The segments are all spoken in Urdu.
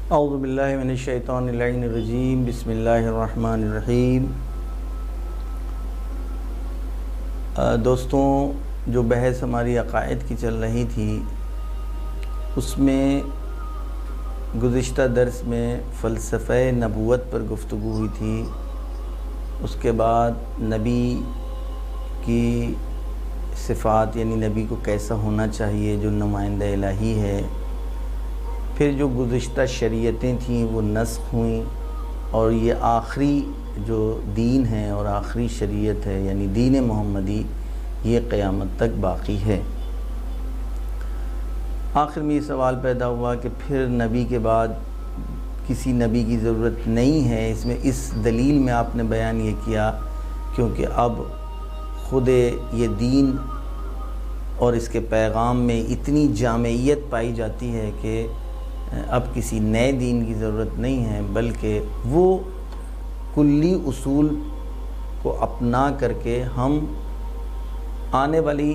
اعوذ باللہ من الشیطان اللعین الرجیم، بسم اللہ الرحمن الرحیم۔ دوستوں، جو بحث ہماری عقائد کی چل رہی تھی اس میں گزشتہ درس میں فلسفہ نبوت پر گفتگو ہوئی تھی۔ اس کے بعد نبی کی صفات یعنی نبی کو کیسا ہونا چاہیے جو نمائندہ الہی ہے۔ پھر جو گزشتہ شریعتیں تھیں وہ نسخ ہوئیں، اور یہ آخری جو دین ہے اور آخری شریعت ہے یعنی دین محمدی، یہ قیامت تک باقی ہے۔ آخر میں یہ سوال پیدا ہوا کہ پھر نبی کے بعد کسی نبی کی ضرورت نہیں ہے۔ اس دلیل میں آپ نے بیان یہ کیا کیونکہ اب خود یہ دین اور اس کے پیغام میں اتنی جامعیت پائی جاتی ہے کہ اب کسی نئے دین کی ضرورت نہیں ہے، بلکہ وہ کلی اصول کو اپنا کر کے ہم آنے والی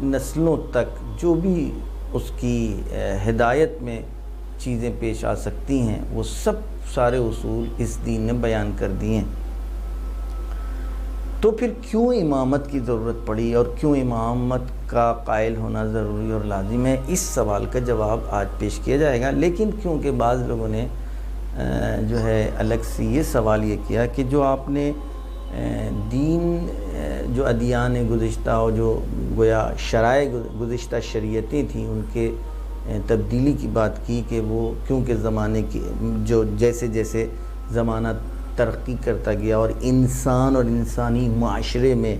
نسلوں تک جو بھی اس کی ہدایت میں چیزیں پیش آ سکتی ہیں وہ سب سارے اصول اس دین نے بیان کر دیے ہیں۔ تو پھر کیوں امامت کی ضرورت پڑی اور کیوں امامت کا قائل ہونا ضروری اور لازم ہے، اس سوال کا جواب آج پیش کیا جائے گا۔ لیکن کیونکہ بعض لوگوں نے جو ہے الگ سے یہ سوال یہ کیا کہ جو آپ نے دین جو ادیان گزشتہ اور جو گویا شرائع گزشتہ شریعتیں تھیں ان کے تبدیلی کی بات کی کہ وہ کیونکہ زمانے کی جو جیسے جیسے زمانہ ترقی کرتا گیا اور انسان اور انسانی معاشرے میں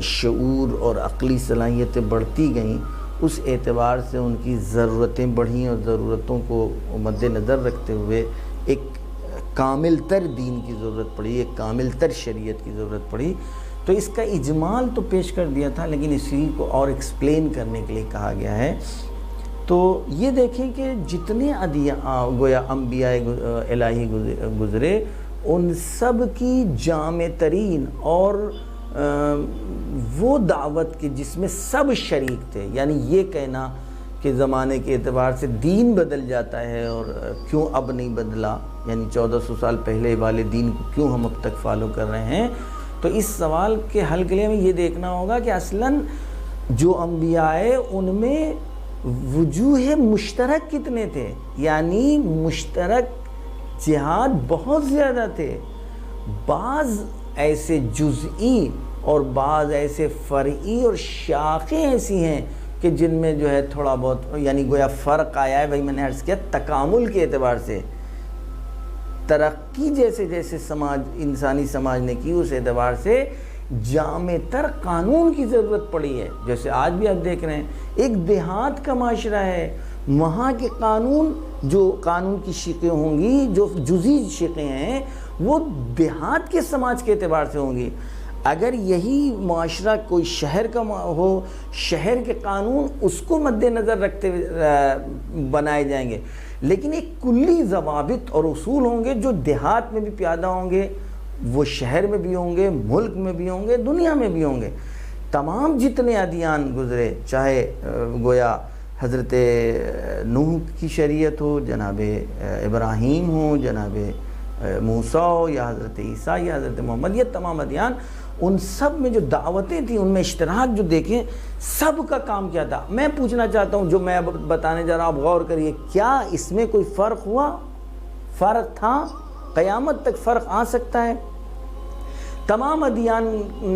شعور اور عقلی صلاحیتیں بڑھتی گئیں، اس اعتبار سے ان کی ضرورتیں بڑھیں اور ضرورتوں کو مد نظر رکھتے ہوئے ایک کامل تر دین کی ضرورت پڑی، ایک کامل تر شریعت کی ضرورت پڑی۔ تو اس کا اجمال تو پیش کر دیا تھا، لیکن اسی کو اور ایکسپلین کرنے کے لیے کہا گیا ہے۔ تو یہ دیکھیں کہ جتنے گویا انبیاء الہی گزرے ان سب کی جامع ترین اور وہ دعوت کی جس میں سب شریک تھے، یعنی یہ کہنا کہ زمانے کے اعتبار سے دین بدل جاتا ہے اور کیوں اب نہیں بدلا، یعنی 1400 سال پہلے والے دین کو کیوں ہم اب تک فالو کر رہے ہیں، تو اس سوال کے حل کے لیے ہمیں یہ دیکھنا ہوگا کہ اصلاً جو انبیاء ان میں وجوہ مشترک کتنے تھے، یعنی مشترک جہاد بہت زیادہ تھے۔ بعض ایسے جزئی اور بعض ایسے فرعی اور شاخیں ایسی ہیں کہ جن میں جو ہے تھوڑا بہت یعنی گویا فرق آیا ہے۔ وہی میں نے عرض کیا تکامل کے اعتبار سے ترقی جیسے جیسے انسانی سماج نے کی، اس اعتبار سے جامع تر قانون کی ضرورت پڑی ہے۔ جیسے آج بھی آپ دیکھ رہے ہیں ایک دیہات کا معاشرہ ہے، وہاں کے جو قانون کی شقیں ہوں گی، جو جزئی شقیں ہیں وہ دیہات کے سماج کے اعتبار سے ہوں گی۔ اگر یہی معاشرہ کوئی شہر کا ہو، شہر کے قانون اس کو مد نظر رکھتے بنائے جائیں گے، لیکن ایک کلی ضوابط اور اصول ہوں گے جو دیہات میں بھی پیادہ ہوں گے، وہ شہر میں بھی ہوں گے، ملک میں بھی ہوں گے، دنیا میں بھی ہوں گے۔ تمام جتنے ادیان گزرے، چاہے گویا حضرت نوح کی شریعت ہو، جناب ابراہیم ہو، جناب موسیٰ ہو، یا حضرت عیسیٰ یا حضرت محمد، یہ تمام ادیان ان سب میں جو دعوتیں تھیں ان میں اشتراک جو دیکھیں، سب کا کام کیا تھا۔ میں پوچھنا چاہتا ہوں جو میں اب بتانے جا رہا ہوں، آپ غور کریے، کیا اس میں کوئی فرق ہوا؟ فرق تھا؟ قیامت تک فرق آ سکتا ہے؟ تمام ادیان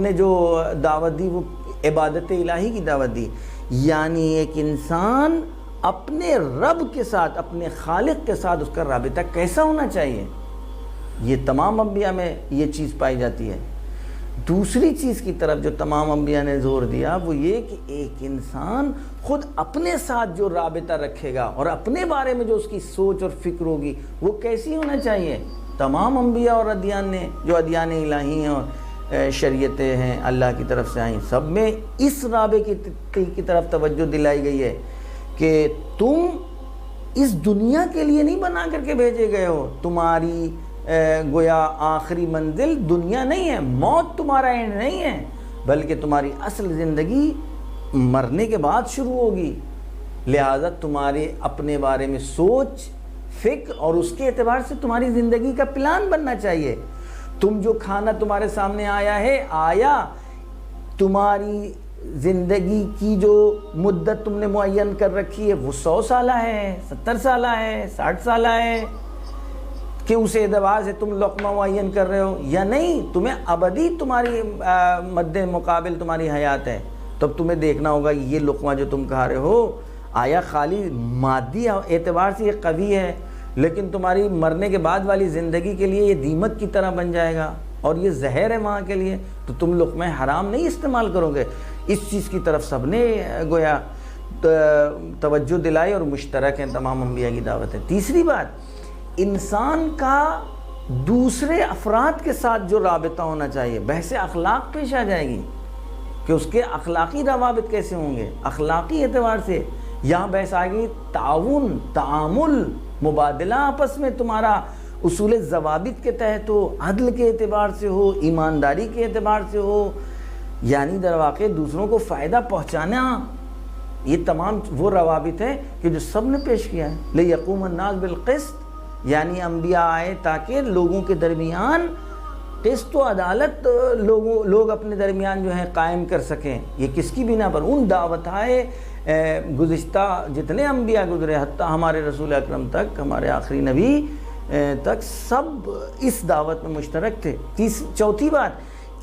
نے جو دعوت دی وہ عبادت الہی کی دعوت دی، یعنی ایک انسان اپنے رب کے ساتھ، اپنے خالق کے ساتھ اس کا رابطہ کیسا ہونا چاہیے، یہ تمام انبیاء میں یہ چیز پائی جاتی ہے۔ دوسری چیز کی طرف جو تمام انبیاء نے زور دیا وہ یہ کہ ایک انسان خود اپنے ساتھ جو رابطہ رکھے گا اور اپنے بارے میں جو اس کی سوچ اور فکر ہوگی وہ کیسی ہونا چاہیے۔ تمام انبیاء اور ادیان نے جو ادیان الہی ہیں اور شریعتیں ہیں اللہ کی طرف سے آئیں، سب میں اس رابطے کی طرف توجہ دلائی گئی ہے کہ تم اس دنیا کے لیے نہیں بنا کر کے بھیجے گئے ہو، تمہاری گویا آخری منزل دنیا نہیں ہے، موت تمہارا اینڈ نہیں ہے، بلکہ تمہاری اصل زندگی مرنے کے بعد شروع ہوگی۔ لہذا تمہارے اپنے بارے میں سوچ فکر اور اس کے اعتبار سے تمہاری زندگی کا پلان بننا چاہیے. تم جو کھانا تمہارے سامنے آیا ہے، تمہاری زندگی کی جو مدت تم نے معین کر رکھی ہے وہ 100 سالہ ہے، 70 سالہ ہے، 60 سالہ ہے، کہ اس اعتبار سے تم لقمہ معین کر رہے ہو یا نہیں. تمہیں ابدی تمہاری مد مقابل تمہاری حیات ہے. تب تمہیں دیکھنا ہوگا یہ لقمہ جو تم کھا رہے ہو آیا خالی مادی اعتبار سے یہ قوی ہے، لیکن تمہاری مرنے کے بعد والی زندگی کے لیے یہ دیمک کی طرح بن جائے گا اور یہ زہر ہے وہاں کے لیے. تو تم لقمہ حرام نہیں استعمال کرو گے. اس چیز کی طرف سب نے گویا توجہ دلائی اور مشترک ہیں، تمام انبیاء کی دعوت ہے. تیسری بات، انسان کا دوسرے افراد کے ساتھ جو رابطہ ہونا چاہیے، بحث اخلاق پیش آ جائے گی کہ اس کے اخلاقی روابط کیسے ہوں گے. اخلاقی اعتبار سے یہاں بحث آ گئی تعاون، تعامل، مبادلہ آپس میں تمہارا اصول ضوابط کے تحت ہو، عدل کے اعتبار سے ہو، ایمانداری کے اعتبار سے ہو، یعنی در واقع دوسروں کو فائدہ پہنچانا. یہ تمام وہ روابط ہیں کہ جو سب نے پیش کیا ہے. لِيَقُومَ النَّاسُ بِالْقِسْطِ، یعنی انبیاء آئے تاکہ لوگوں کے درمیان قسط و عدالت لوگ اپنے درمیان جو ہے قائم کر سکیں. یہ کس کی بنا پر؟ ان دعوت آئے گزشتہ جتنے انبیاء گزرے، حتیٰ ہمارے رسول اکرم تک، ہمارے آخری نبی تک، سب اس دعوت میں مشترک تھے. چوتھی بات،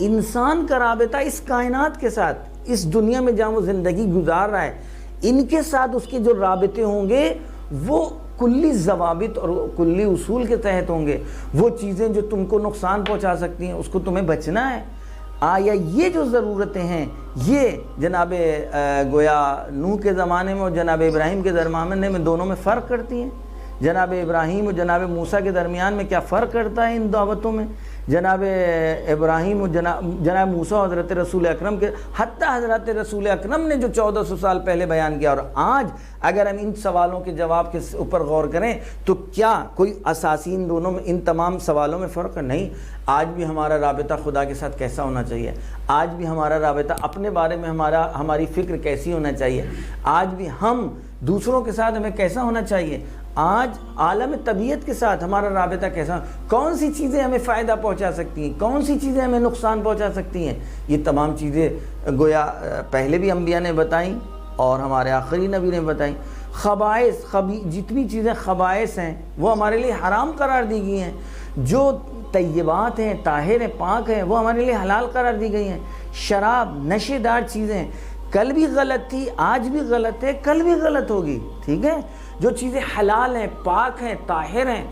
انسان کا رابطہ اس کائنات کے ساتھ، اس دنیا میں جہاں وہ زندگی گزار رہا ہے، ان کے ساتھ اس کے جو رابطے ہوں گے وہ کلی ضوابط اور کلی اصول کے تحت ہوں گے. وہ چیزیں جو تم کو نقصان پہنچا سکتی ہیں اس کو تمہیں بچنا ہے. آیا یہ جو ضرورتیں ہیں یہ جناب گویا نوح کے زمانے میں اور جناب ابراہیم کے زمانے میں دونوں میں فرق کرتی ہیں. جناب ابراہیم اور جناب موسیٰ کے درمیان میں کیا فرق کرتا ہے ان دعوتوں میں؟ جناب ابراہیم اور جناب موسیٰ اور حضرت رسول اکرم کے، حتیٰ حضرت رسول اکرم نے جو 1400 سال پہلے بیان کیا، اور آج اگر ہم ان سوالوں کے جواب کے اوپر غور کریں تو کیا کوئی اساسی ان دونوں میں، ان تمام سوالوں میں فرق نہیں؟ آج بھی ہمارا رابطہ خدا کے ساتھ کیسا ہونا چاہیے؟ آج بھی ہمارا رابطہ اپنے بارے میں ہماری فکر کیسی ہونا چاہیے؟ آج بھی ہم دوسروں کے ساتھ ہمیں کیسا ہونا چاہیے؟ آج عالم طبیعت کے ساتھ ہمارا رابطہ کیسا؟ کون سی چیزیں ہمیں فائدہ پہنچا سکتی ہیں، کون سی چیزیں ہمیں نقصان پہنچا سکتی ہیں؟ یہ تمام چیزیں گویا پہلے بھی انبیاء نے بتائیں اور ہمارے آخری نبی نے بتائیں. خبائث، جتنی چیزیں خبائث ہیں وہ ہمارے لیے حرام قرار دی گئی ہیں. جو طیبات ہیں، طاہر ہیں، پاک ہیں، وہ ہمارے لیے حلال قرار دی گئی ہیں. شراب، نشے دار چیزیں کل بھی غلط تھی، آج بھی غلط ہے، کل بھی غلط ہوگی. ٹھیک ہے؟ جو چیزیں حلال ہیں، پاک ہیں، طاہر ہیں،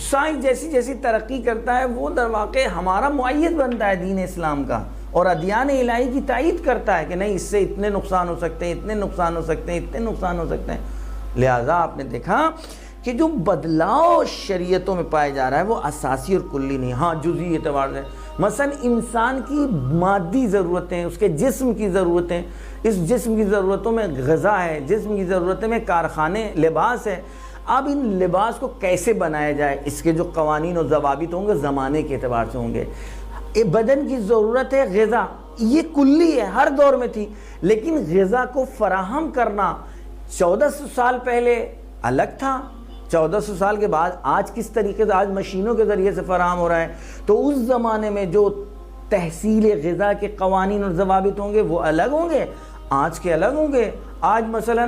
سائنس جیسی جیسی ترقی کرتا ہے وہ در واقع ہمارا معید بنتا ہے دین اسلام کا، اور ادیان الہی کی تائید کرتا ہے کہ نہیں، اس سے اتنے نقصان ہو سکتے ہیں، اتنے نقصان ہو سکتے ہیں، اتنے نقصان ہو سکتے ہیں. لہٰذا آپ نے دیکھا کہ جو بدلاؤ شریعتوں میں پایا جا رہا ہے وہ اساسی اور کلی نہیں، ہاں جزئی اعتبار سے. مثلا انسان کی مادی ضرورتیں، اس کے جسم کی ضرورتیں، اس جسم کی ضرورتوں میں غذا ہے، جسم کی ضرورتیں میں کارخانے، لباس ہے. اب ان لباس کو کیسے بنایا جائے، اس کے جو قوانین و ضوابط ہوں گے زمانے کے اعتبار سے ہوں گے. بدن کی ضرورت ہے غذا، یہ کلی ہے، ہر دور میں تھی، لیکن غذا کو فراہم کرنا 1400 سال پہلے الگ تھا. 1400 سال کے بعد آج کس طریقے سے، آج مشینوں کے ذریعے سے فراہم ہو رہا ہے. تو اس زمانے میں جو تحصیل غذا کے قوانین اور ضوابط ہوں گے وہ الگ ہوں گے، آج کے الگ ہوں گے. آج مثلا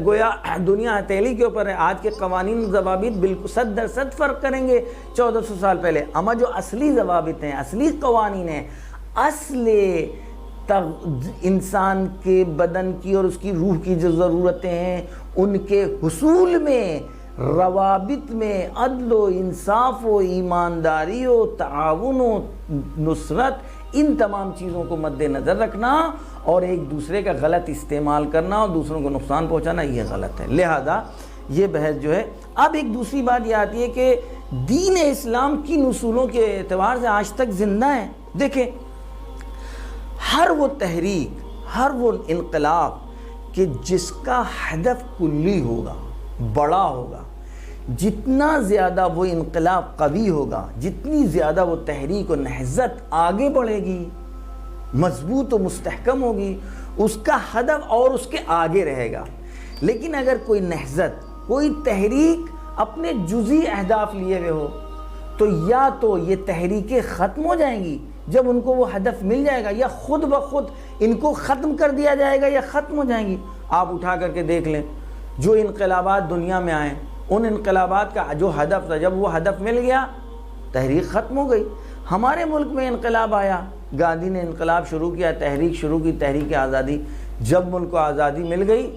گویا دنیا ہتھیلی کے اوپر ہے، آج کے قوانین و ضوابط بالکل 100% فرق کریں گے 1400 سال پہلے. اما جو اصلی ضوابط ہیں، اصلی قوانین ہیں، اصل انسان کے بدن کی اور اس کی روح کی جو ضرورتیں ہیں ان کے حصول میں، روابط میں عدل و انصاف و ایمانداری و تعاون و نصرت، ان تمام چیزوں کو مد نظر رکھنا اور ایک دوسرے کا غلط استعمال کرنا اور دوسروں کو نقصان پہنچانا یہ غلط ہے. لہذا یہ بحث جو ہے. اب ایک دوسری بات یہ آتی ہے کہ دین اسلام کن اصولوں کے اعتبار سے آج تک زندہ ہے. دیکھیں، ہر وہ تحریک، ہر وہ انقلاب کہ جس کا ہدف کلی ہوگا، بڑا ہوگا، جتنا زیادہ وہ انقلاب قوی ہوگا، جتنی زیادہ وہ تحریک و نہضت آگے بڑھے گی، مضبوط و مستحکم ہوگی، اس کا ہدف اور اس کے آگے رہے گا. لیکن اگر کوئی نہضت، کوئی تحریک اپنے جزئی اہداف لیے ہوئے ہو تو یا تو یہ تحریکیں ختم ہو جائیں گی جب ان کو وہ ہدف مل جائے گا، یا خود بخود ان کو ختم کر دیا جائے گا یا ختم ہو جائیں گی۔ آپ اٹھا کر کے دیکھ لیں جو انقلابات دنیا میں آئے، ان انقلابات کا جو ہدف تھا، جب وہ ہدف مل گیا تحریک ختم ہو گئی۔ ہمارے ملک میں انقلاب آیا، گاندھی نے انقلاب شروع کیا، تحریک شروع کی، تحریک آزادی، جب ملک کو آزادی مل گئی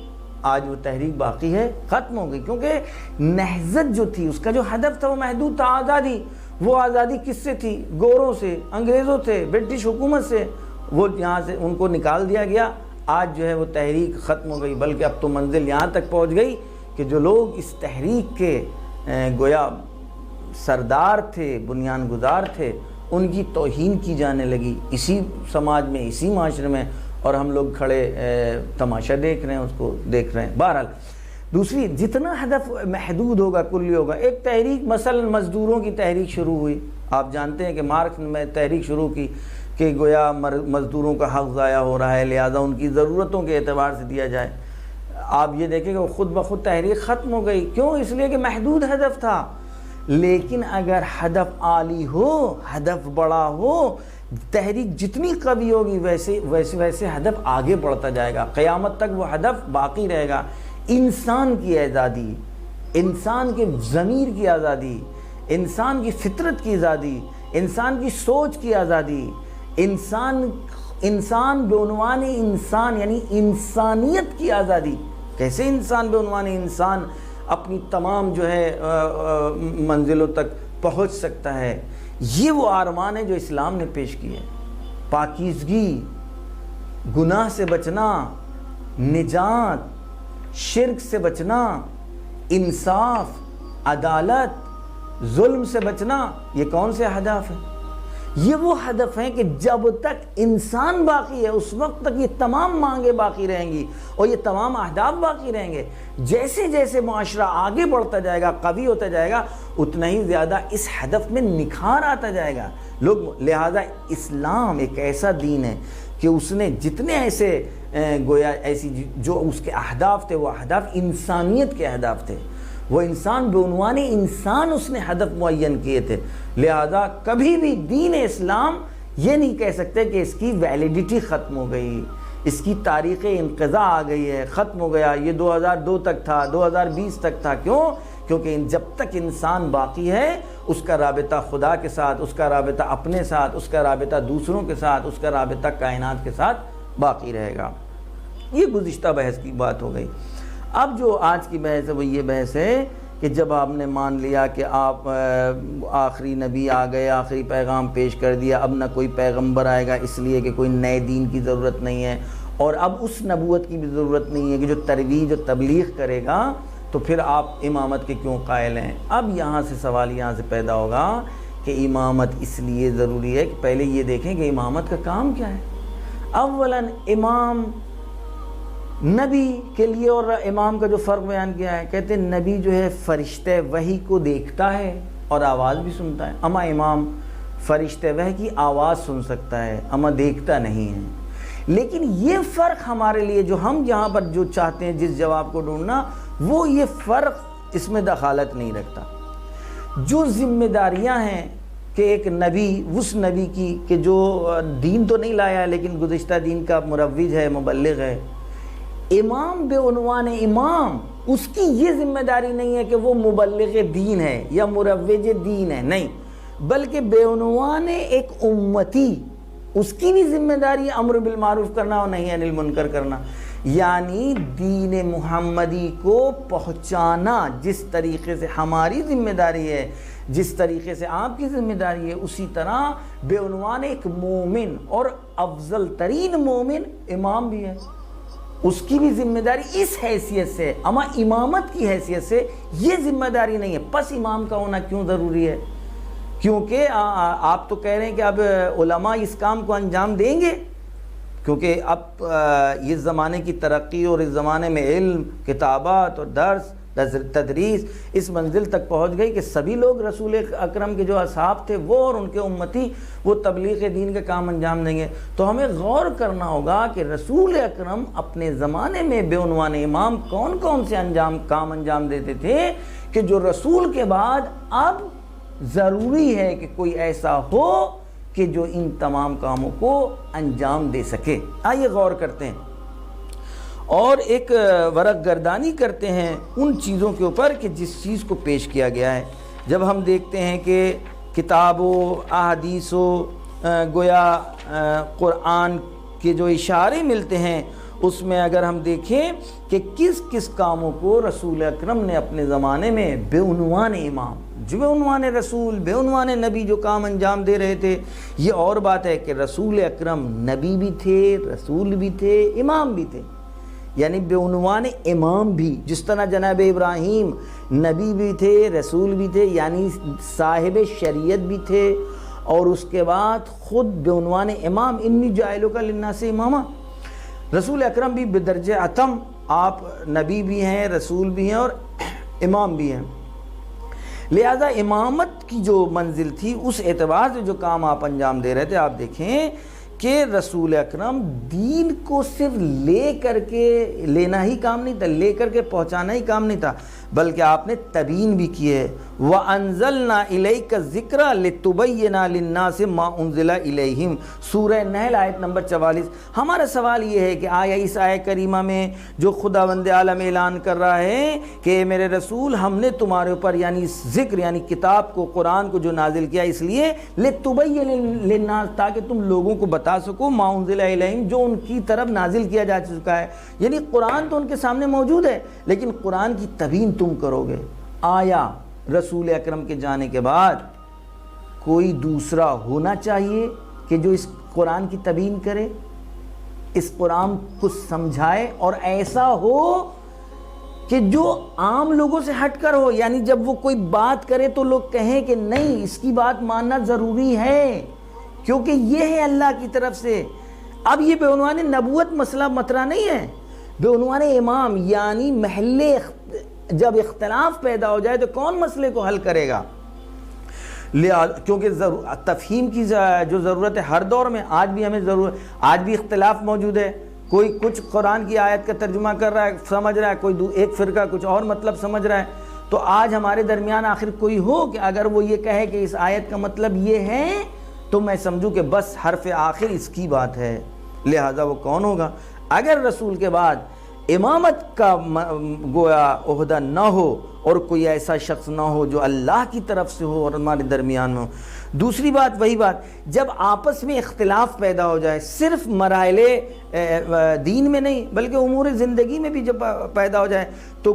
آج وہ تحریک باقی ہے، ختم ہو گئی، کیونکہ نہضت جو تھی اس کا جو ہدف تھا وہ محدود تھا، آزادی۔ وہ آزادی کس سے تھی؟ گوروں سے، انگریزوں سے، برٹش حکومت سے، وہ یہاں سے ان کو نکال دیا گیا۔ آج جو ہے وہ تحریک ختم ہو گئی، بلکہ اب تو منزل یہاں تک پہنچ گئی کہ جو لوگ اس تحریک کے گویا سردار تھے، بنیان گزار تھے، ان کی توہین کی جانے لگی اسی سماج میں، اسی معاشرے میں، اور ہم لوگ کھڑے تماشا دیکھ رہے ہیں، اس کو دیکھ رہے ہیں۔ بہرحال دوسری، جتنا ہدف محدود ہوگا، کلی ہوگا۔ ایک تحریک مثلا مزدوروں کی تحریک شروع ہوئی، آپ جانتے ہیں کہ مارکس نے تحریک شروع کی کہ گویا مزدوروں کا حق ضائع ہو رہا ہے، لہذا ان کی ضرورتوں کے اعتبار سے دیا جائے۔ آپ یہ دیکھیں کہ وہ خود بخود تحریک ختم ہو گئی، کیوں؟ اس لیے کہ محدود ہدف تھا۔ لیکن اگر ہدف عالی ہو، ہدف بڑا ہو، تحریک جتنی قوی ہوگی ویسے ہدف آگے بڑھتا جائے گا، قیامت تک وہ ہدف باقی رہے گا۔ انسان کی آزادی، انسان کے ضمیر کی آزادی، انسان کی فطرت کی آزادی، انسان کی سوچ کی آزادی، انسان بعنوان انسان یعنی انسانیت کی آزادی۔ کیسے انسان بعنوان انسان اپنی تمام جو ہے منزلوں تک پہنچ سکتا ہے؟ یہ وہ آرمان ہے جو اسلام نے پیش کی ہے۔ پاکیزگی، گناہ سے بچنا، نجات، شرک سے بچنا، انصاف، عدالت، ظلم سے بچنا، یہ کون سے اہداف ہیں؟ یہ وہ ہدف ہیں کہ جب تک انسان باقی ہے اس وقت تک یہ تمام مانگیں باقی رہیں گی اور یہ تمام اہداف باقی رہیں گے۔ جیسے جیسے معاشرہ آگے بڑھتا جائے گا، قوی ہوتا جائے گا، اتنا ہی زیادہ اس ہدف میں نکھار آتا جائے گا لوگ۔ لہذا اسلام ایک ایسا دین ہے کہ اس نے جتنے ایسے گویا ایسی جو اس کے اہداف تھے، وہ اہداف انسانیت کے اہداف تھے، وہ انسان بعنوان انسان اس نے ہدف معین کیے تھے۔ لہذا کبھی بھی دین اسلام یہ نہیں کہہ سکتے کہ اس کی ویلیڈیٹی ختم ہو گئی، اس کی تاریخ انقضاء آ گئی ہے، ختم ہو گیا، یہ 2002 تک تھا، 2020 تک تھا۔ کیوں؟ کیونکہ جب تک انسان باقی ہے اس کا رابطہ خدا کے ساتھ، اس کا رابطہ اپنے ساتھ، اس کا رابطہ دوسروں کے ساتھ، اس کا رابطہ کائنات کے ساتھ باقی رہے گا۔ یہ گزشتہ بحث کی بات ہو گئی۔ اب جو آج کی بحث ہے وہ یہ بحث ہے کہ جب آپ نے مان لیا کہ آپ آخری نبی آ گئے، آخری پیغام پیش کر دیا، اب نہ کوئی پیغمبر آئے گا اس لیے کہ کوئی نئے دین کی ضرورت نہیں ہے، اور اب اس نبوت کی بھی ضرورت نہیں ہے کہ جو ترویج و تبلیغ کرے گا، تو پھر آپ امامت کے کیوں قائل ہیں؟ اب یہاں سے سوال یہاں سے پیدا ہوگا کہ امامت اس لیے ضروری ہے کہ پہلے یہ دیکھیں کہ امامت کا کام کیا ہے۔ اولاً امام نبی کے لیے، اور امام کا جو فرق بیان کیا ہے، کہتے ہیں نبی جو ہے فرشتہ وحی کو دیکھتا ہے اور آواز بھی سنتا ہے، اما امام فرشتہ وحی کی آواز سن سکتا ہے اما دیکھتا نہیں ہے۔ لیکن یہ فرق ہمارے لیے جو ہم یہاں پر جو چاہتے ہیں جس جواب کو ڈھونڈنا، وہ یہ فرق اس میں دخالت نہیں رکھتا۔ جو ذمہ داریاں ہیں کہ ایک نبی، اس نبی کی کہ جو دین تو نہیں لایا لیکن گزشتہ دین کا مروج ہے، مبلغ ہے، امام بے عنوان امام، اس کی یہ ذمہ داری نہیں ہے کہ وہ مبلغ دین ہے یا مروج دین ہے، نہیں، بلکہ بے عنوان ایک امتی، اس کی بھی ذمہ داری ہے امر بالمعروف کرنا اور نہی عن المنکر کرنا، یعنی دین محمدی کو پہنچانا۔ جس طریقے سے ہماری ذمہ داری ہے، جس طریقے سے آپ کی ذمہ داری ہے، اسی طرح بے عنوان ایک مومن اور افضل ترین مومن امام بھی ہے، اس کی بھی ذمہ داری اس حیثیت سے، اما امامت کی حیثیت سے یہ ذمہ داری نہیں ہے۔ پس امام کا ہونا کیوں ضروری ہے؟ کیونکہ آپ تو کہہ رہے ہیں کہ اب علماء اس کام کو انجام دیں گے، کیونکہ اب اس زمانے کی ترقی اور اس زمانے میں علم، کتابات اور تدریس اس منزل تک پہنچ گئی کہ سبھی لوگ رسول اکرم کے جو اصحاب تھے وہ اور ان کے امتی وہ تبلیغ دین کا کام انجام دیں گے۔ تو ہمیں غور کرنا ہوگا کہ رسول اکرم اپنے زمانے میں بے عنوان امام کون کون سے کام انجام دیتے تھے کہ جو رسول کے بعد اب ضروری ہے کہ کوئی ایسا ہو کہ جو ان تمام کاموں کو انجام دے سکے۔ آئیے غور کرتے ہیں اور ایک ورق گردانی کرتے ہیں ان چیزوں کے اوپر کہ جس چیز کو پیش کیا گیا ہے۔ جب ہم دیکھتے ہیں کہ کتاب و احادیث و گویا قرآن کے جو اشارے ملتے ہیں اس میں اگر ہم دیکھیں کہ کس کس کاموں کو رسول اکرم نے اپنے زمانے میں بے عنوان امام، جو بے عنوان رسول، بے عنوان نبی جو کام انجام دے رہے تھے۔ یہ اور بات ہے کہ رسول اکرم نبی بھی تھے، رسول بھی تھے، امام بھی تھے، یعنی بے عنوان امام بھی، جس طرح جناب ابراہیم نبی بھی تھے، رسول بھی تھے، یعنی صاحب شریعت بھی تھے، اور اس کے بعد خود بے عنوان امام، انی جاعلک للناس اماما۔ رسول اکرم بھی بدرجہ اتم، آپ نبی بھی ہیں، رسول بھی ہیں اور امام بھی ہیں۔ لہذا امامت کی جو منزل تھی اس اعتبار سے جو کام آپ انجام دے رہے تھے، آپ دیکھیں کہ رسول اکرم دین کو صرف لے کر کے لینا ہی کام نہیں تھا، لے کر کے پہنچانا ہی کام نہیں تھا، بلکہ آپ نے تبیین بھی کی ہے۔ وَأَنزَلْنَا إِلَيْكَ الذِّكْرَ لِتُبَيِّنَ لِلنَّاسِ مَا أُنزِلَ إِلَيْهِمْ، سورہ نحل آیت نمبر 44۔ ہمارا سوال یہ ہے کہ آیا اس آیت کریمہ میں جو خداوند عالم اعلان کر رہا ہے کہ میرے رسول ہم نے تمہارے اوپر یعنی ذکر یعنی کتاب کو، قرآن کو جو نازل کیا اس لیے لِتُبَيِّنَ لِلنَّاسِ تاکہ تم لوگوں کو بتا سکو ما انزل الیہم جو ان کی طرف نازل کیا جا چکا ہے، یعنی قرآن تو ان کے سامنے موجود ہے لیکن قرآن کی تبیین تم کرو گے۔ آیا رسول اکرم کے جانے کے بعد کوئی دوسرا ہونا چاہیے کہ جو اس قرآن کی تبیین کرے، اس قرآن کو سمجھائے، اور ایسا ہو کہ جو عام لوگوں سے ہٹ کر ہو، یعنی جب وہ کوئی بات کرے تو لوگ کہیں کہ نہیں اس کی بات ماننا ضروری ہے کیونکہ یہ ہے اللہ کی طرف سے۔ اب یہ بے عنوان نبوت مسئلہ مطرح نہیں ہے، بے عنوان امام، یعنی محلے جب اختلاف پیدا ہو جائے تو کون مسئلے کو حل کرے گا؟ کیونکہ تفہیم کی جو ضرورت ہے ہر دور میں، آج بھی ہمیں ضرورت، آج بھی اختلاف موجود ہے۔ کوئی کچھ قرآن کی آیت کا ترجمہ کر رہا ہے، سمجھ رہا ہے، کوئی ایک فرقہ کچھ اور مطلب سمجھ رہا ہے۔ تو آج ہمارے درمیان آخر کوئی ہو کہ اگر وہ یہ کہے کہ اس آیت کا مطلب یہ ہے تو میں سمجھوں کہ بس حرف آخر اس کی بات ہے، لہذا وہ کون ہوگا؟ اگر رسول کے بعد امامت کا گویا عہدہ نہ ہو اور کوئی ایسا شخص نہ ہو جو اللہ کی طرف سے ہو اور ہمارے درمیان ہو۔ دوسری بات وہی بات، جب آپس میں اختلاف پیدا ہو جائے، صرف مراحل دین میں نہیں بلکہ امور زندگی میں بھی جب پیدا ہو جائے تو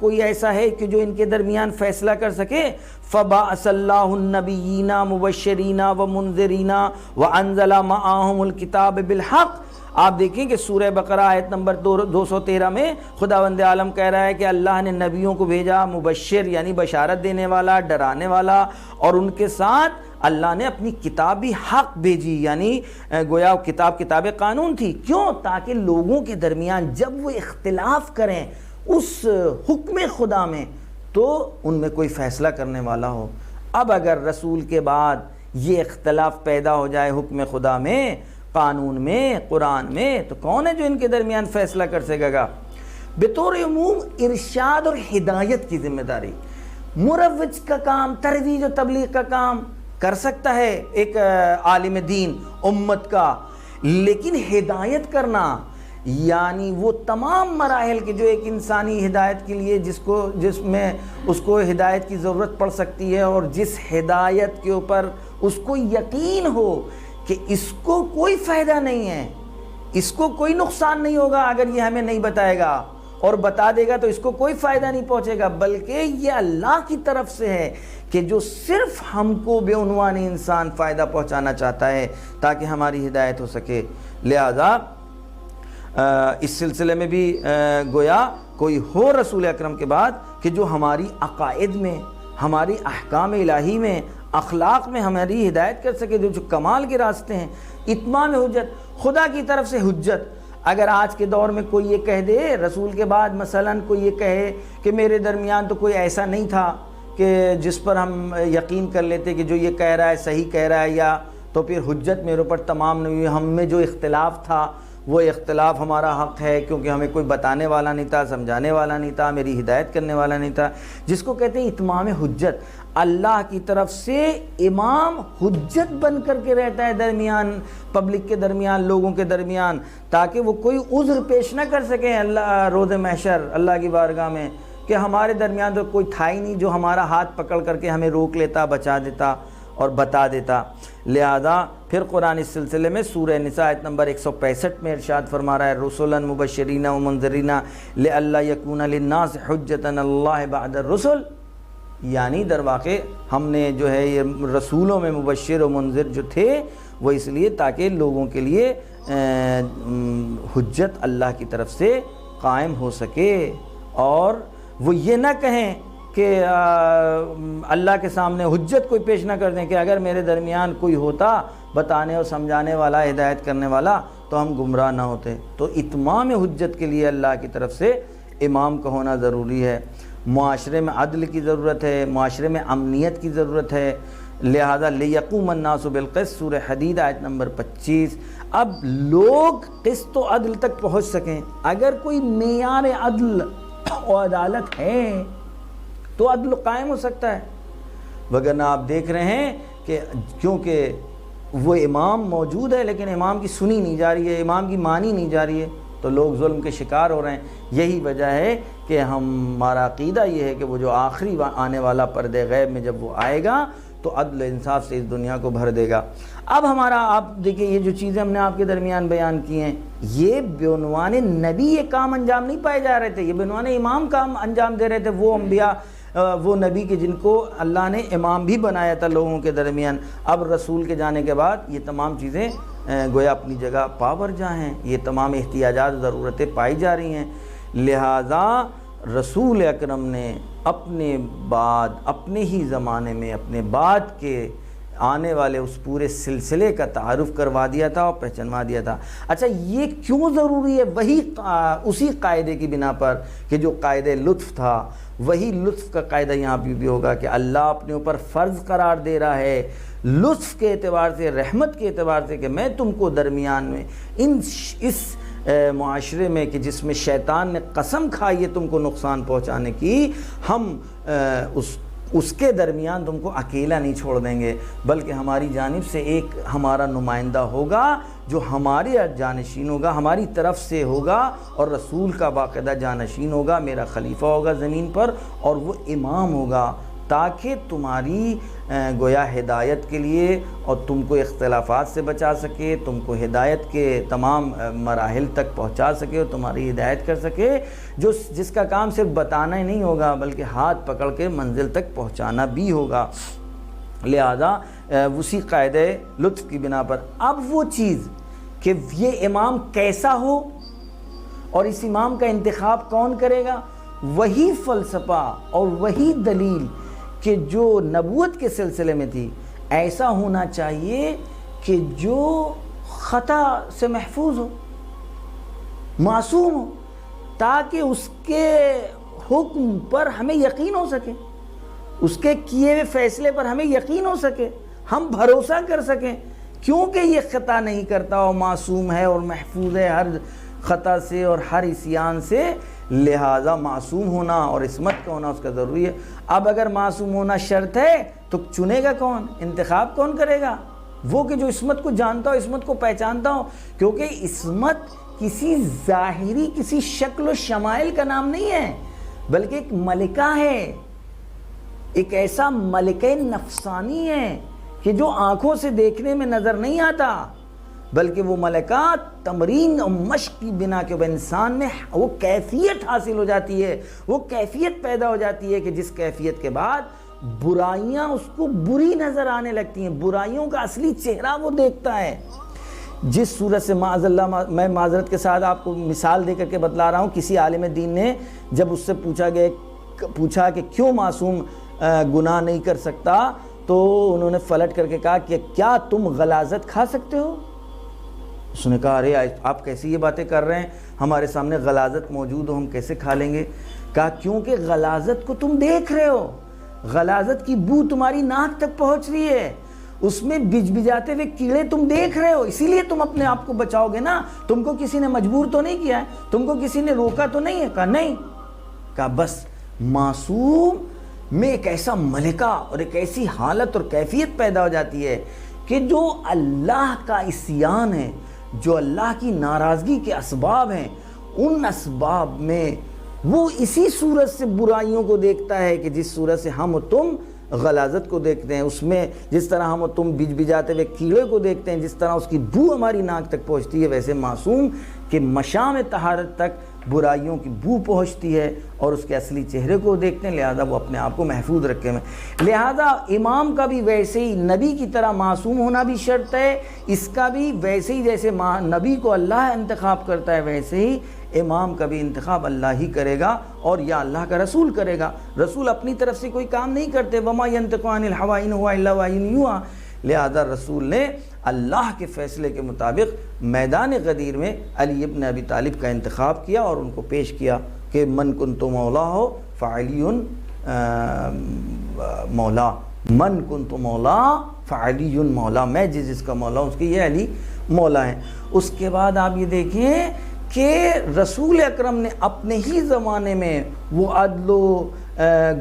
کوئی ایسا ہے کہ جو ان کے درمیان فیصلہ کر سکے؟ فَبَعَثَ اللَّهُ النَّبِيِّينَ مُبَشِّرِينَ وَمُنذِرِينَ وَأَنزَلَ مَعَهُمُ الْكِتَابَ بِالْحَقِّ۔ آپ دیکھیں کہ سورہ بقرہ آیت نمبر 213 میں خداوند عالم کہہ رہا ہے کہ اللہ نے نبیوں کو بھیجا، مبشر یعنی بشارت دینے والا، ڈرانے والا، اور ان کے ساتھ اللہ نے اپنی کتاب بھی حق بھیجی، یعنی گویا کتاب قانون تھی۔ کیوں؟ تاکہ لوگوں کے درمیان جب وہ اختلاف کریں اس حکم خدا میں تو ان میں کوئی فیصلہ کرنے والا ہو۔ اب اگر رسول کے بعد یہ اختلاف پیدا ہو جائے حکم خدا میں، قانون میں، قرآن میں، تو کون ہے جو ان کے درمیان فیصلہ کر سکے گا؟ بطور عموم ارشاد اور ہدایت کی ذمہ داری، مروج کا کام، ترویج و تبلیغ کا کام کر سکتا ہے ایک عالم دین امت کا، لیکن ہدایت کرنا یعنی وہ تمام مراحل کے جو ایک انسانی ہدایت کے لیے جس میں اس کو ہدایت کی ضرورت پڑ سکتی ہے، اور جس ہدایت کے اوپر اس کو یقین ہو کہ اس کو کوئی فائدہ نہیں ہے، اس کو کوئی نقصان نہیں ہوگا اگر یہ ہمیں نہیں بتائے گا، اور بتا دے گا تو اس کو کوئی فائدہ نہیں پہنچے گا، بلکہ یہ اللہ کی طرف سے ہے کہ جو صرف ہم کو بے عنوان انسان فائدہ پہنچانا چاہتا ہے تاکہ ہماری ہدایت ہو سکے۔ لہذا اس سلسلے میں بھی گویا کوئی ہو رسول اکرم کے بعد کہ جو ہماری عقائد میں، ہماری احکام الہی میں، اخلاق میں ہماری ہدایت کر سکے، جو کمال کے راستے ہیں، اتمام حجت، خدا کی طرف سے حجت۔ اگر آج کے دور میں کوئی یہ کہہ دے رسول کے بعد مثلاً کوئی یہ کہے کہ میرے درمیان تو کوئی ایسا نہیں تھا کہ جس پر ہم یقین کر لیتے کہ جو یہ کہہ رہا ہے صحیح کہہ رہا ہے، یا تو پھر حجت میرے اوپر تمام نہیں ہوئی، ہم میں جو اختلاف تھا وہ اختلاف ہمارا حق ہے کیونکہ ہمیں کوئی بتانے والا نہیں تھا، سمجھانے والا نہیں تھا، میری ہدایت کرنے والا نہیں تھا، جس کو کہتے ہیں اتمام حجت۔ اللہ کی طرف سے امام حجت بن کر کے رہتا ہے درمیان، پبلک کے درمیان، لوگوں کے درمیان، تاکہ وہ کوئی عذر پیش نہ کر سکیں اللہ روز محشر اللہ کی بارگاہ میں کہ ہمارے درمیان تو کوئی تھا ہی نہیں جو ہمارا ہاتھ پکڑ کر کے ہمیں روک لیتا، بچا دیتا اور بتا دیتا۔ لہذا پھر قرآن اس سلسلے میں سورہ نساء آیت نمبر 165 میں ارشاد فرما رہا ہے رسولا مبشرین و منذرین لئلا یکون للناس حجۃ اللہ بعد الرسل، یعنی در واقع ہم نے جو ہے یہ رسولوں میں مبشر و منذر جو تھے وہ اس لیے تاکہ لوگوں کے لیے حجت اللہ کی طرف سے قائم ہو سکے، اور وہ یہ نہ کہیں کہ اللہ کے سامنے حجت کوئی پیش نہ کر دیں کہ اگر میرے درمیان کوئی ہوتا بتانے اور سمجھانے والا، ہدایت کرنے والا، تو ہم گمراہ نہ ہوتے۔ تو اتمام حجت کے لیے اللہ کی طرف سے امام کا ہونا ضروری ہے۔ معاشرے میں عدل کی ضرورت ہے، معاشرے میں امنیت کی ضرورت ہے، لہذا لیقوم الناس بالقسط سورہ حدید آیت نمبر 25۔ اب لوگ قسط و عدل تک پہنچ سکیں، اگر کوئی معیار عدل و عدالت ہے تو عدل قائم ہو سکتا ہے، وگرنہ آپ دیکھ رہے ہیں کہ کیونکہ وہ امام موجود ہے لیکن امام کی سنی نہیں جا رہی ہے، امام کی مانی نہیں جا رہی ہے، تو لوگ ظلم کے شکار ہو رہے ہیں۔ یہی وجہ ہے کہ ہمارا عقیدہ یہ ہے کہ وہ جو آخری آنے والا پردے غیب میں جب وہ آئے گا تو عدل انصاف سے اس دنیا کو بھر دے گا۔ اب ہمارا آپ دیکھیں یہ جو چیزیں ہم نے آپ کے درمیان بیان کی ہیں، یہ بعنوان نبی یہ کام انجام نہیں پائے جا رہے تھے، یہ بعنوان امام کام انجام دے رہے تھے وہ انبیاء، وہ نبی کے جن کو اللہ نے امام بھی بنایا تھا لوگوں کے درمیان۔ اب رسول کے جانے کے بعد یہ تمام چیزیں گویا اپنی جگہ پاور جا ہیں، یہ تمام احتیاجات ضرورتیں پائی جا رہی ہیں، لہٰذا رسول اکرم نے اپنے بعد، اپنے ہی زمانے میں، اپنے بعد کے آنے والے اس پورے سلسلے کا تعارف کروا دیا تھا اور پہچانوا دیا تھا۔ اچھا یہ کیوں ضروری ہے؟ وہی اسی قاعدے کی بنا پر کہ جو قاعدہ لطف تھا، وہی لطف کا قاعدہ یہاں بھی ہوگا کہ اللہ اپنے اوپر فرض قرار دے رہا ہے لطف کے اعتبار سے، رحمت کے اعتبار سے، کہ میں تم کو درمیان میں اس معاشرے میں کہ جس میں شیطان نے قسم کھائی ہے تم کو نقصان پہنچانے کی، ہم اس کے درمیان تم کو اکیلا نہیں چھوڑ دیں گے، بلکہ ہماری جانب سے ایک ہمارا نمائندہ ہوگا جو ہمارے جانشین ہوگا، ہماری طرف سے ہوگا، اور رسول کا باقاعدہ جانشین ہوگا، میرا خلیفہ ہوگا زمین پر، اور وہ امام ہوگا، تاکہ تمہاری گویا ہدایت کے لیے اور تم کو اختلافات سے بچا سکے، تم کو ہدایت کے تمام مراحل تک پہنچا سکے اور تمہاری ہدایت کر سکے، جس کا کام صرف بتانا ہی نہیں ہوگا بلکہ ہاتھ پکڑ کے منزل تک پہنچانا بھی ہوگا۔ لہذا اسی قاعدہ لطف کی بنا پر اب وہ چیز کہ یہ امام کیسا ہو اور اس امام کا انتخاب کون کرے گا، وہی فلسفہ اور وہی دلیل کہ جو نبوت کے سلسلے میں تھی، ایسا ہونا چاہیے کہ جو خطا سے محفوظ ہو، معصوم ہو، تاکہ اس کے حکم پر ہمیں یقین ہو سکے، اس کے کیے ہوئے فیصلے پر ہمیں یقین ہو سکے، ہم بھروسہ کر سکیں، کیونکہ یہ خطا نہیں کرتا اور معصوم ہے اور محفوظ ہے ہر خطا سے اور ہر عصیان سے، لہٰذا معصوم ہونا اور عصمت کا ہونا اس کا ضروری ہے۔ اب اگر معصوم ہونا شرط ہے تو چنے گا کون، انتخاب کون کرے گا؟ وہ کہ جو عصمت کو جانتا ہو، عصمت کو پہچانتا ہو، کیونکہ عصمت کسی ظاہری کسی شکل و شمائل کا نام نہیں ہے، بلکہ ایک ملکہ ہے، ایک ایسا ملکہ نفسانی ہے کہ جو آنکھوں سے دیکھنے میں نظر نہیں آتا، بلکہ وہ ملکہ تمرین اور مشق کی بنا کے انسان میں وہ کیفیت حاصل ہو جاتی ہے، وہ کیفیت پیدا ہو جاتی ہے کہ جس کیفیت کے بعد برائیاں اس کو بری نظر آنے لگتی ہیں، برائیوں کا اصلی چہرہ وہ دیکھتا ہے۔ جس صورت سے معاذ اللہ، میں معذرت کے ساتھ آپ کو مثال دے کر کے بتلا رہا ہوں، کسی عالم دین نے جب اس سے پوچھا کہ کیوں معصوم گناہ نہیں کر سکتا، تو انہوں نے پلٹ کر کے کہا کہ کیا تم غلاظت کھا سکتے ہو؟ اس نے کہا ارے آپ کیسی یہ باتیں کر رہے ہیں، ہمارے سامنے غلاظت موجود ہو، ہم کیسے کھا لیں گے؟ کہا کیونکہ غلاظت کو تم دیکھ رہے ہو، غلاظت کی بو تمہاری ناک تک پہنچ رہی ہے، اس میں بجاتے ہوئے کیڑے تم دیکھ رہے ہو، اسی لیے تم اپنے آپ کو بچاؤ گے نا، تم کو کسی نے مجبور تو نہیں کیا ہے، تم کو کسی نے روکا تو نہیں ہے؟ کہا نہیں۔ کہا بس معصوم میں ایک ایسا ملکہ اور ایک ایسی حالت اور کیفیت پیدا ہو جاتی ہے کہ جو اللہ کا عصیان ہے، جو اللہ کی ناراضگی کے اسباب ہیں، ان اسباب میں وہ اسی صورت سے برائیوں کو دیکھتا ہے کہ جس صورت سے ہم و تم غلاظت کو دیکھتے ہیں، اس میں جس طرح ہم و تم بجاتے ہوئے کیڑے کو دیکھتے ہیں، جس طرح اس کی بو ہماری ناک تک پہنچتی ہے، ویسے معصوم کہ مشام طہارت تک برائیوں کی بو پہنچتی ہے اور اس کے اصلی چہرے کو دیکھتے ہیں، لہذا وہ اپنے آپ کو محفوظ رکھے میں۔ لہذا امام کا بھی ویسے ہی نبی کی طرح معصوم ہونا بھی شرط ہے، اس کا بھی ویسے ہی جیسے نبی کو اللہ انتخاب کرتا ہے ویسے ہی امام کا بھی انتخاب اللہ ہی کرے گا، اور یا اللہ کا رسول کرے گا۔ رسول اپنی طرف سے کوئی کام نہیں کرتے، وَمَا يَنْطِقُ عَنِ الْهَوَىٰ إِنْ هُوَ إِلَّا وَحْيٌ يُوحَىٰ۔ لہذا رسول نے اللہ کے فیصلے کے مطابق میدان غدیر میں علی ابن ابی طالب کا انتخاب کیا اور ان کو پیش کیا کہ من کنت مولا ہو فعلی مولا، من کنت مولا فعلی مولا، میں جس کا مولا ہوں اس کے یہ علی مولا ہیں۔ اس کے بعد آپ یہ دیکھیں کہ رسول اکرم نے اپنے ہی زمانے میں وہ عدل و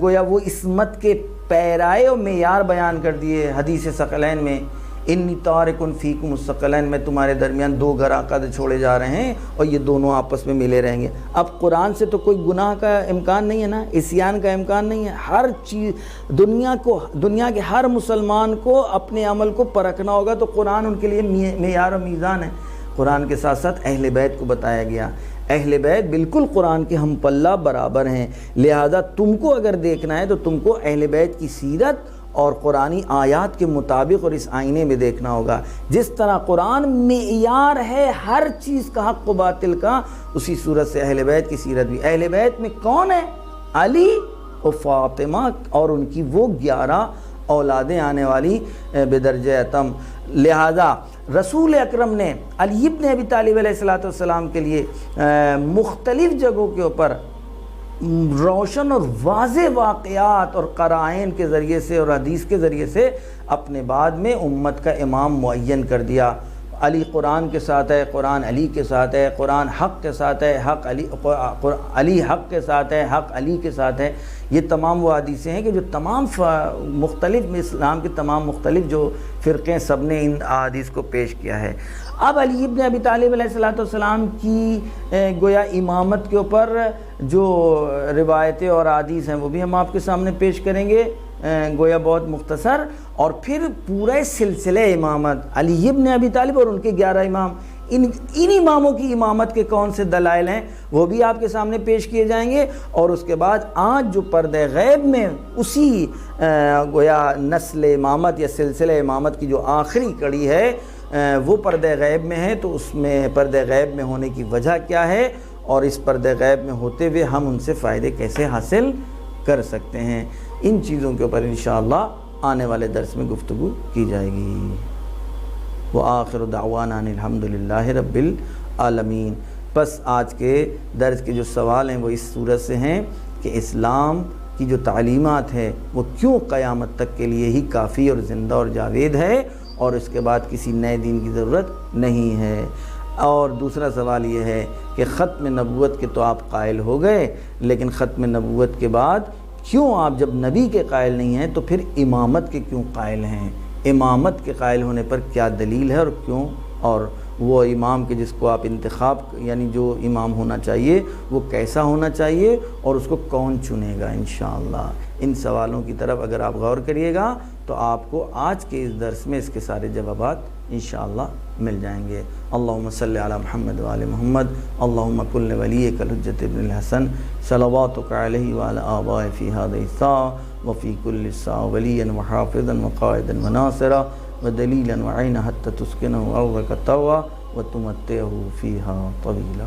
گویا وہ عصمت کے پیرائے و معیار بیان کر دیے حدیث ثقلین میں، انی تارکن فیکم الثقلین، میں تمہارے درمیان دو گراقد چھوڑے جا رہے ہیں اور یہ دونوں آپس میں ملے رہیں گے۔ اب قرآن سے تو کوئی گناہ کا امکان نہیں ہے نا، عصیان کا امکان نہیں ہے، ہر چیز دنیا کے ہر مسلمان کو اپنے عمل کو پرکھنا ہوگا، تو قرآن ان کے لیے معیار و میزان ہے۔ قرآن کے ساتھ ساتھ اہل بیت کو بتایا گیا، اہل بیت بالکل قرآن کے ہم پلہ برابر ہیں، لہذا تم کو اگر دیکھنا ہے تو تم کو اہل بیت کی سیرت اور قرآنی آیات کے مطابق اور اس آئینے میں دیکھنا ہوگا۔ جس طرح قرآن معیار ہے ہر چیز کا، حق و باطل کا، اسی صورت سے اہل بیت کی سیرت بھی۔ اہل بیت میں کون ہے؟ علی و فاطمہ اور ان کی وہ 11 اولادیں آنے والی بدرجہ اتم۔ لہذا رسول اکرم نے علی ابن ابی طالب علیہ السلام کے لیے مختلف جگہوں کے اوپر روشن اور واضح واقعات اور قرائن کے ذریعے سے اور حدیث کے ذریعے سے اپنے بعد میں امت کا امام معین کر دیا۔ علی قرآن کے ساتھ ہے، قرآن علی کے ساتھ ہے، قرآن حق کے ساتھ ہے، حق علی حق کے ساتھ ہے، حق علی کے ساتھ ہے۔ یہ تمام وہ حدیثیں ہیں کہ جو تمام مختلف اسلام کے تمام مختلف جو فرقے سب نے ان حدیث کو پیش کیا ہے۔ اب علی ابن ابی طالب علیہ السلام کی گویا امامت کے اوپر جو روایتیں اور حدیث ہیں وہ بھی ہم آپ کے سامنے پیش کریں گے، گویا بہت مختصر، اور پھر پورے سلسلہ امامت علی ابن ابی طالب اور ان کے 11 امام، ان اماموں کی امامت کے کون سے دلائل ہیں وہ بھی آپ کے سامنے پیش کیے جائیں گے۔ اور اس کے بعد آج جو پردہ غیب میں اسی گویا نسل امامت یا سلسلہ امامت کی جو آخری کڑی ہے وہ پردہ غیب میں ہے، تو اس میں پردہ غیب میں ہونے کی وجہ کیا ہے اور اس پردہ غیب میں ہوتے ہوئے ہم ان سے فائدے کیسے حاصل کر سکتے ہیں، ان چیزوں کے اوپر انشاءاللہ آنے والے درس میں گفتگو کی جائے گی۔ وآخر دعوانا الحمدللہ رب العالمین۔ بس آج کے درس کے جو سوال ہیں وہ اس صورت سے ہیں کہ اسلام کی جو تعلیمات ہے وہ کیوں قیامت تک کے لیے ہی کافی اور زندہ اور جاوید ہے اور اس کے بعد کسی نئے دین کی ضرورت نہیں ہے۔ اور دوسرا سوال یہ ہے کہ ختم نبوت کے تو آپ قائل ہو گئے، لیکن ختم نبوت کے بعد کیوں آپ جب نبی کے قائل نہیں ہیں تو پھر امامت کے کیوں قائل ہیں؟ امامت کے قائل ہونے پر کیا دلیل ہے اور کیوں؟ اور وہ امام کے جس کو آپ انتخاب یعنی جو امام ہونا چاہیے وہ کیسا ہونا چاہیے اور اس کو کون چنے گا؟ انشاءاللہ ان سوالوں کی طرف اگر آپ غور کریے گا تو آپ کو آج کے اس درس میں اس کے سارے جوابات انشاءاللہ مل جائیں گے۔ اللہم صلی علی محمد وعلی محمد، اللہم کل ولیک الحجۃ ابن الحسن صلواتک علیہ وعلی آبائہ فی هذه الساعة وفی کل ساعة ولیا وحافظا وقائدا وناصرا ودلیلا وعینا حتی تسکنہ ارضک طوعا وتمتعہ فیہا طویلا۔